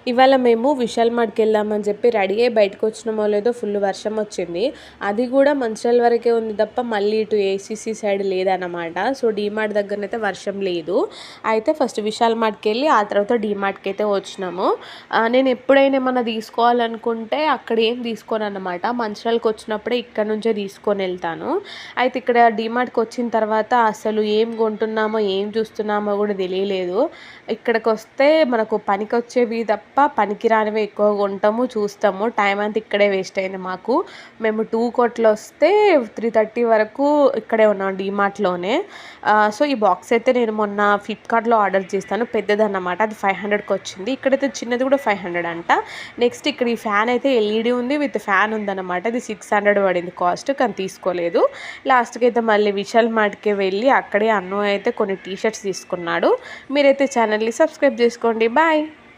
ఇవాళ మేము విశాల్ మార్ట్‌కి వెళ్దామని చెప్పి రెడీ అయ్యి బయటకు వచ్చినామో లేదో ఫుల్ వర్షం వచ్చింది. అది కూడా మంచిర్యాల వరకే ఉంది తప్ప మళ్ళీ ఇటు ఏసీసీ సైడ్ లేదన్నమాట. సో డీమార్ట్ దగ్గరనైతే వర్షం లేదు. అయితే ఫస్ట్ విశాల్ మార్ట్‌కి వెళ్ళి ఆ తర్వాత డీమార్ట్‌కి అయితే వచ్చినాము. నేను ఎప్పుడైనా ఏమన్నా తీసుకోవాలనుకుంటే అక్కడ ఏం తీసుకోనన్నమాట. మంచిర్యాలకు వచ్చినప్పుడే ఇక్కడ నుంచే తీసుకొని వెళ్తాను. అయితే ఇక్కడ డీమార్ట్‌కి వచ్చిన తర్వాత అసలు ఏం కొంటున్నామో ఏం చూస్తున్నామో కూడా తెలియలేదు. ఇక్కడికి వస్తే మనకు పనికొచ్చేవి తప్ప పనికిరానివి ఎక్కువ కొంటాము, చూస్తాము. టైం అంతా ఇక్కడే వేస్ట్ అయింది మాకు. మేము 2 కొట్లు వస్తే 3:30 వరకు ఇక్కడే ఉన్నాం డీమార్ట్‌లోనే. సో ఈ బాక్స్ అయితే నేను మొన్న ఫ్లిప్కార్ట్‌లో ఆర్డర్ చేస్తాను, పెద్దదన్నమాట. అది 500కి వచ్చింది. ఇక్కడైతే చిన్నది కూడా 500 అంట. నెక్స్ట్ ఇక్కడ ఈ ఫ్యాన్ అయితే ఎల్ఈడి ఉంది, విత్ ఫ్యాన్ ఉందన్నమాట. ఇది 600 పడింది కాస్ట్, కానీ తీసుకోలేదు. లాస్ట్కి అయితే మళ్ళీ విశాల్ మార్ట్‌కి వెళ్ళి అక్కడే అన్ను అయితే కొన్ని టీ షర్ట్స్ తీసుకున్నాడు. మీరైతే ఛానల్ని సబ్స్క్రైబ్ చేసుకోండి. బాయ్.